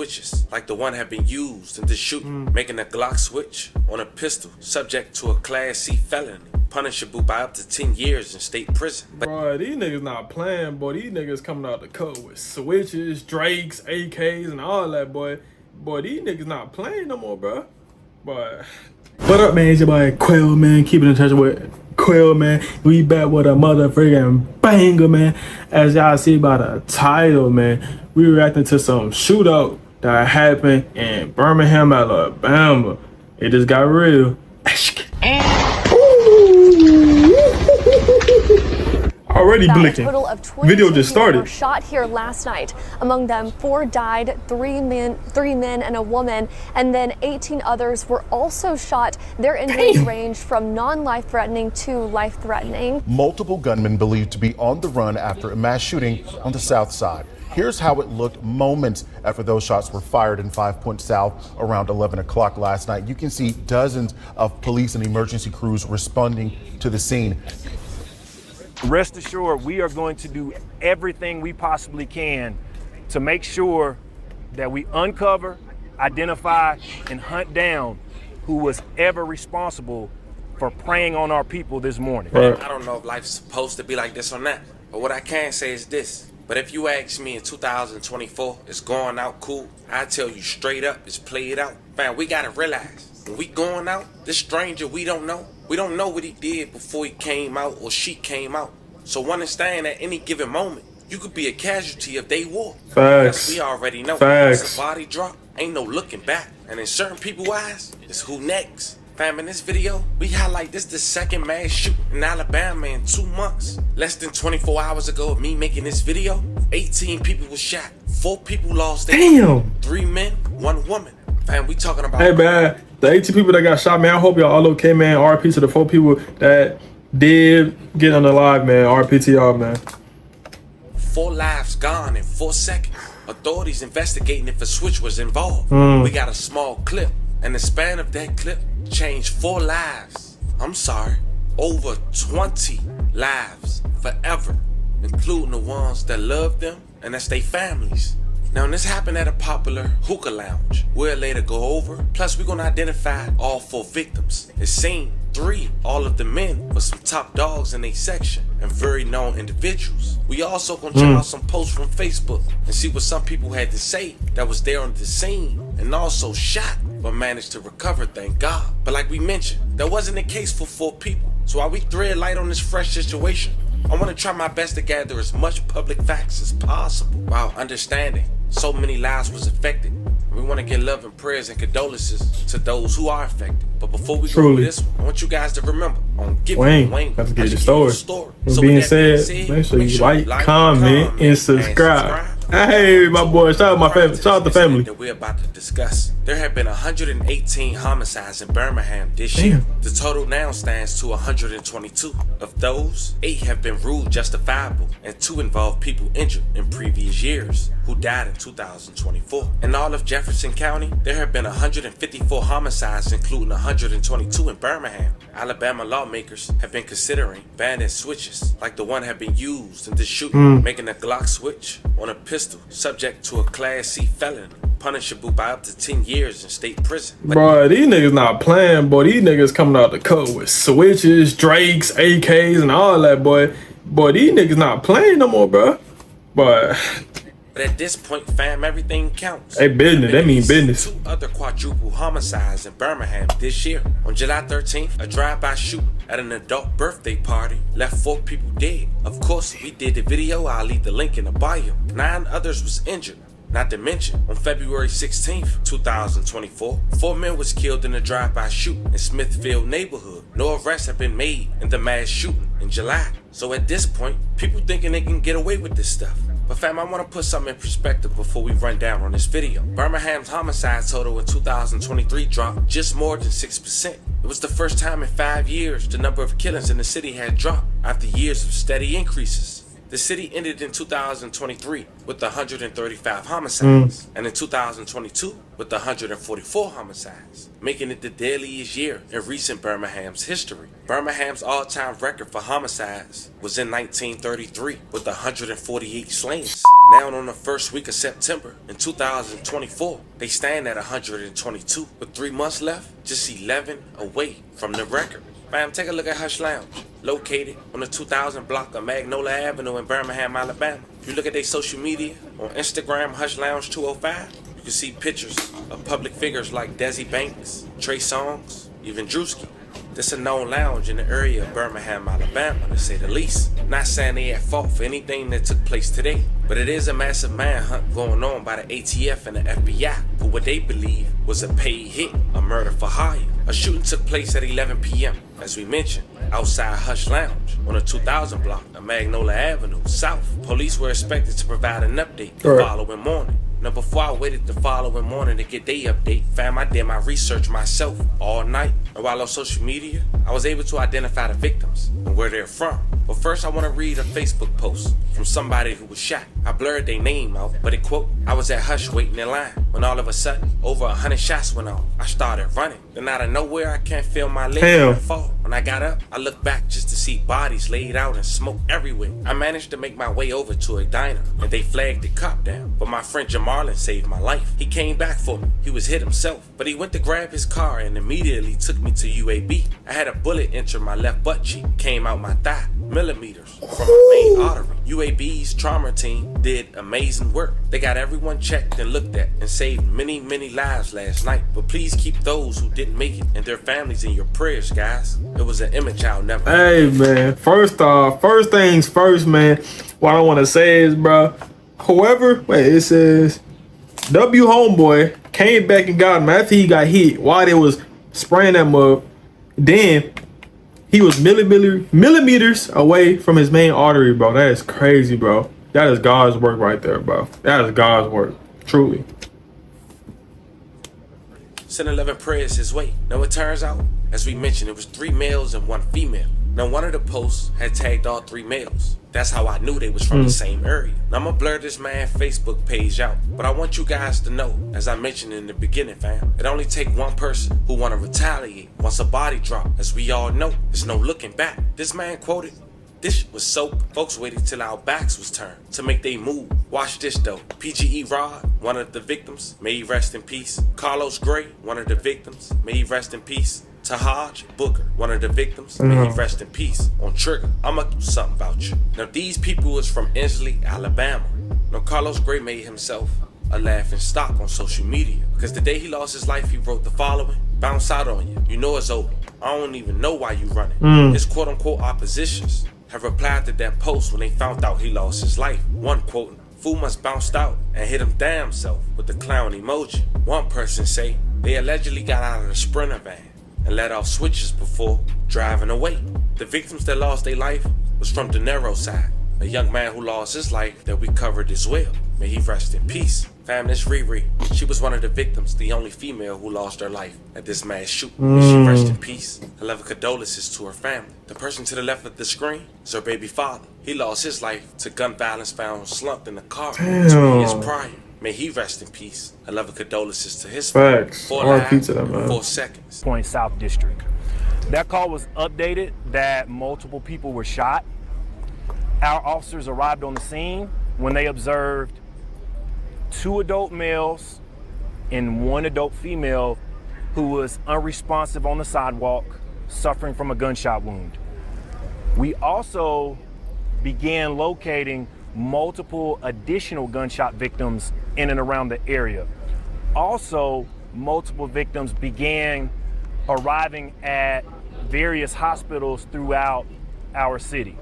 switches, like the one had been used in the shooting, making a Glock switch on a pistol, subject to a Class C felony, punishable by up to 10 years in state prison. Bro, these niggas not playing, boy. These niggas coming out the cut with switches, Drakes, AKs, and all that, boy. Boy, these niggas not playing no more, bro. But what up, man? It's your boy Quail, man. Keeping in touch with Quail, man. We back with a motherfucking banger, man. As y'all see by the title, man, we reacting to some shootout that happened in Birmingham, Alabama. It just got real. Already blinking. A total of 22 Video just started. Were shot here last night. Among them, 4 died, 3 men and a woman, and then 18 others were also shot. Their injuries ranged from non-life-threatening to life-threatening. Multiple gunmen believed to be on the run after a mass shooting on the south side. Here's how it looked moments after those shots were fired in 5 Point South around 11 o'clock last night. You can see dozens of police and emergency crews responding to the scene. Rest assured, we are going to do everything we possibly can to make sure that we uncover, identify, and hunt down who was ever responsible for preying on our people this morning. I don't know if life's supposed to be like this or not, but what I can say is this. But if you ask me in 2024, it's going out cool, I tell you straight up, it's played out. Man, we gotta realize, when we going out, this stranger we don't know what he did before he came out or she came out. So understand at any given moment, you could be a casualty of their war. Facts. We already know. Facts. Once the body drop, ain't no looking back. And in certain people's eyes, it's who next. Fam, in this video, we highlight this the second mass shooting in Alabama in 2 months. Less than 24 hours ago of me making this video, 18 people were shot. 4 people lost their life. 3 men, 1 woman. Fam, we talking about... Hey, man, the 18 people that got shot, man, I hope y'all all okay, man. RP to the 4 people that did get unalive, man. RP to y'all, man. 4 lives gone in 4 seconds. Authorities investigating if a switch was involved. We got a small clip, and the span of that clip changed 4 lives. I'm sorry, over 20 lives forever, including the ones that love them and that's their families. Now, this happened at a popular hookah lounge. We'll later go over. Plus, we're gonna identify all 4 victims. It seemed 3, all of the men, were some top dogs in their section and very known individuals. We also gonna check out some posts from Facebook and see what some people had to say that was there on the scene and also shot, but managed to recover, thank God. But like we mentioned, that wasn't the case for 4 people. So while we thread light on this fresh situation, I want to try my best to gather as much public facts as possible while understanding so many lives was affected. We want to give love and prayers and condolences to those who are affected. But before we go with this one, I want you guys to remember, on Giving Wayne, let's get the story. With So being said, make sure you like, comment, and subscribe. Hey, my boy, shout out my family. Shout out the family. That we're about to discuss. There have been 118 homicides in Birmingham this year. The total now stands to 122. Of those, 8 have been ruled justifiable, and 2 involve people injured in previous years who died in 2024. In all of Jefferson County, there have been 154 homicides, including 122 in Birmingham. Alabama lawmakers have been considering banning switches like the one had been used in the shooting, making a Glock switch on a pistol subject to a Class C felony, punishable by up to 10 years in state prison. Bro, these niggas not playing, boy. These niggas coming out the cut with switches, Drakes, AKs, and all that, boy. Boy, these niggas not playing no more, bro. But at this point, fam, everything counts. Hey, business, that means business. 2 other quadruple homicides in Birmingham this year. On July 13th, a drive-by shooting at an adult birthday party left 4 people dead. Of course, we did the video. I'll leave the link in the bio. 9 others was injured. Not to mention, on February 16th, 2024, 4 men was killed in a drive-by shooting in Smithfield neighborhood. No arrests have been made in the mass shooting in July. So at this point, people thinking they can get away with this stuff. But fam, I want to put something in perspective before we run down on this video. Birmingham's homicide total in 2023 dropped just more than 6%. It was the first time in 5 years the number of killings in the city had dropped after years of steady increases. The city ended in 2023 with 135 homicides, and in 2022 with 144 homicides, making it the deadliest year in recent Birmingham's history. Birmingham's all-time record for homicides was in 1933 with 148 slayings, Now on the first week of September in 2024, they stand at 122. With 3 months left, just 11 away from the record. Fam, take a look at Hush Lounge, located on the 2000 block of Magnolia Avenue in Birmingham, Alabama. If you look at their social media, on Instagram, Hush Lounge 205, you can see pictures of public figures like Desi Banks, Trey Songz, even Drewski. This a known lounge in the area of Birmingham, Alabama, to say the least. Not saying they at fault for anything that took place today, but it is a massive manhunt going on by the ATF and the FBI for what they believe was a paid hit, a murder for hire. A shooting took place at 11 p.m., as we mentioned, outside Hush Lounge on the 2000 block of Magnolia Avenue South. Police were expected to provide an update the following morning. Now, before I waited the following morning to get their update, fam, I did my research myself all night. And while on social media, I was able to identify the victims and where they're from. But first, I want to read a Facebook post from somebody who was shot. I blurred their name out, but it quote, "I was at Hush waiting in line when all of a sudden, over 100 shots went off. I started running. Then out of nowhere, I can't feel my legs fall. When I got up, I looked back just to see bodies laid out and smoke everywhere. I managed to make my way over to a diner, and they flagged the cop down. But my friend Jamarlin saved my life. He came back for me. He was hit himself, but he went to grab his car and immediately took me to UAB. I had a bullet enter my left butt cheek, came out my thigh, millimeters from my main artery. UAB's trauma team did amazing work. They got everyone checked and looked at and saved many, many lives last night. But please keep those who didn't make it and their families in your prayers, guys. It was an image I'll never forget." Hey, man. First off, first things first, man. What I want to say is, bro, it says W homeboy came back and got him after he got hit while they was spraying that mug. Then he was millimeters away from his main artery, bro. That is crazy, bro. That is God's work right there, bro. That is God's work, truly. Sent 11 prayers his way. Now it turns out, as we mentioned, it was 3 males and 1 female. Now one of the posts had tagged all 3 males. That's how I knew they was from the same area. Now I'm gonna blur this man's Facebook page out, but I want you guys to know, as I mentioned in the beginning, fam, it only take one person who wanna retaliate once a body drop. As we all know, there's no looking back. This man quoted, "This was soap. Folks waited till our backs was turned to make they move. Watch this though. PGE Rod, one of the victims, may he rest in peace. Carlos Gray, one of the victims, may he rest in peace. Tahaj Booker, one of the victims, may he rest in peace. On Trigger, I'ma do something about you." Now these people is from Inslee, Alabama. Now Carlos Gray made himself a laughing stock on social media because the day he lost his life, he wrote the following: "Bounce out on you. You know it's over. I don't even know why you running." His quote unquote oppositions have replied to that post when they found out he lost his life. One quoting, "Fool must bounced out and hit him damn self" with the clown emoji. One person say they allegedly got out of the Sprinter van and let off switches before driving away. The victims that lost their life was from the narrow side, a young man who lost his life that we covered as well. May he rest in peace. Fam, this Riri, she was one of the victims, the only female who lost her life at this mass shooting. May she rest in peace. I love condolences to her family. The person to the left of the screen is her baby father. He lost his life to gun violence found slumped in the car 2 years prior. May he rest in peace. I love condolences to his family. Facts. 4 R.I.P. lives to them, man. 4 seconds. Point South District. That call was updated that multiple people were shot. Our officers arrived on the scene when they observed 2 adult males and 1 adult female who was unresponsive on the sidewalk, suffering from a gunshot wound. We also began locating multiple additional gunshot victims in and around the area. Also, multiple victims began arriving at various hospitals throughout our city.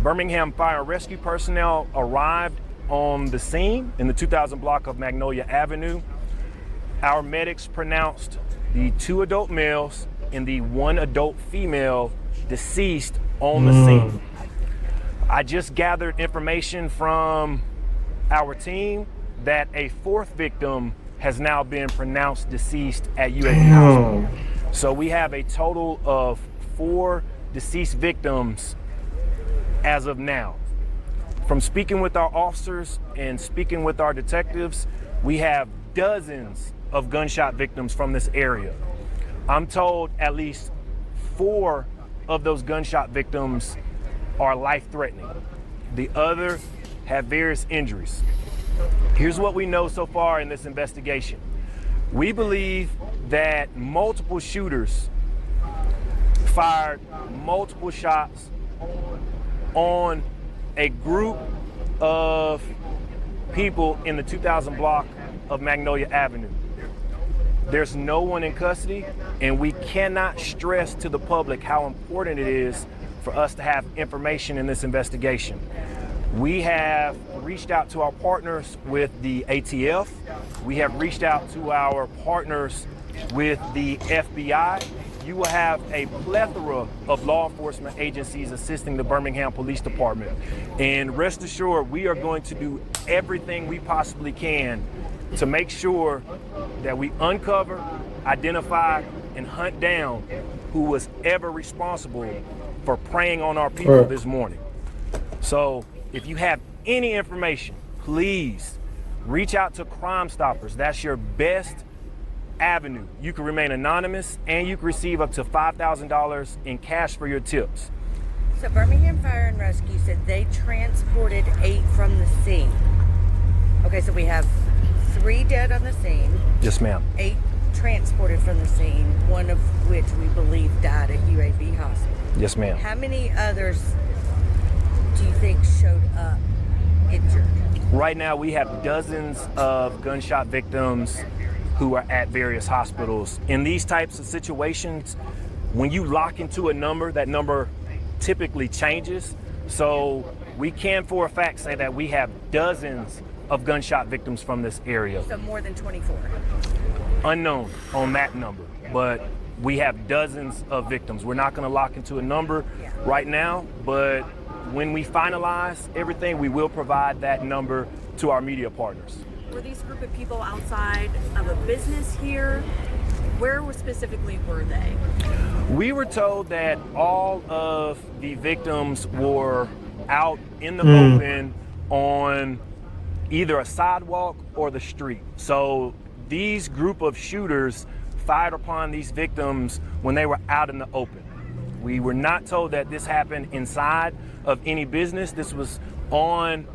Birmingham Fire and Rescue personnel arrived on the scene in the 2000 block of Magnolia Avenue. Our medics pronounced the 2 adult males and the 1 adult female deceased on the scene. I just gathered information from our team that a 4th victim has now been pronounced deceased at UAB Hospital. So we have a total of 4 deceased victims as of now. From speaking with our officers and speaking with our detectives, we have dozens of gunshot victims from this area. I'm told at least 4 of those gunshot victims are life-threatening. The other have various injuries. Here's what we know so far in this investigation. We believe that multiple shooters fired multiple shots on a group of people in the 2000 block of Magnolia Avenue. There's no one in custody, and we cannot stress to the public how important it is for us to have information in this investigation. We have reached out to our partners with the ATF. We have reached out to our partners with the FBI. You will have a plethora of law enforcement agencies assisting the Birmingham Police Department. And rest assured, we are going to do everything we possibly can to make sure that we uncover, identify, and hunt down who was ever responsible for preying on our people this morning. So if you have any information, please reach out to Crime Stoppers. That's your best avenue. You can remain anonymous, and you can receive up to $5,000 in cash for your tips. So Birmingham Fire and Rescue said they transported 8 from the scene. Okay, so we have 3 dead on the scene. Yes, ma'am. 8 transported from the scene, one of which we believe died at UAB Hospital. Yes, ma'am. How many others do you think showed up injured? Right now, we have dozens of gunshot victims who are at various hospitals. In these types of situations, when you lock into a number, that number typically changes. So we can for a fact say that we have dozens of gunshot victims from this area. So more than 24. Unknown on that number, but we have dozens of victims. We're not going to lock into a number right now, but when we finalize everything, we will provide that number to our media partners. Were these group of people outside of a business here? Where specifically were they? We were told that all of the victims were out in the open on either a sidewalk or the street. So these group of shooters fired upon these victims when they were out in the open. We were not told that this happened inside of any business. This was on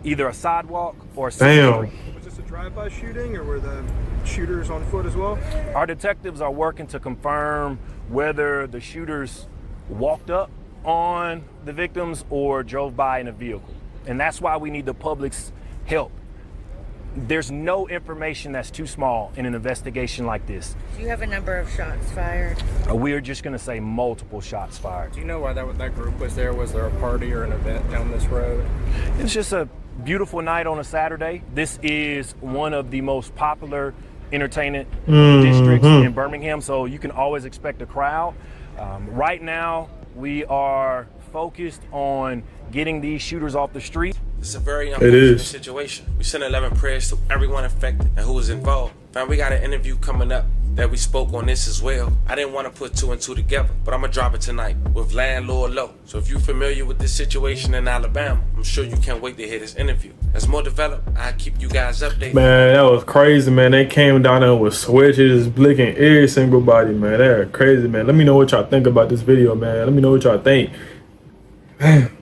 either a sidewalk or a street. Was this a drive-by shooting, or were the shooters on foot as well? Our detectives are working to confirm whether the shooters walked up on the victims or drove by in a vehicle. And that's why we need the public's help. There's no information that's too small in an investigation like this. Do you have a number of shots fired? We're just going to say multiple shots fired. Do you know why that group was there? Was there a party or an event down this road? It's just a beautiful night on a Saturday. This is one of the most popular entertainment districts in Birmingham, so you can always expect a crowd. Right now, we are focused on getting these shooters off the street. It's a very unfortunate situation. We sent 11 prayers to everyone affected and who was involved. Man, we got an interview coming up that we spoke on this as well. I didn't want to put 2 and 2 together, but I'm gonna drop it tonight with Landlord Low. So if you're familiar with this situation in Alabama, I'm sure you can't wait to hear this interview. As more developed, I'll keep you guys updated. Man, that was crazy, man. They came down there with switches, blinking every single body, man. They're crazy, man. Let me know what y'all think about this video, man. Let me know what y'all think. Man.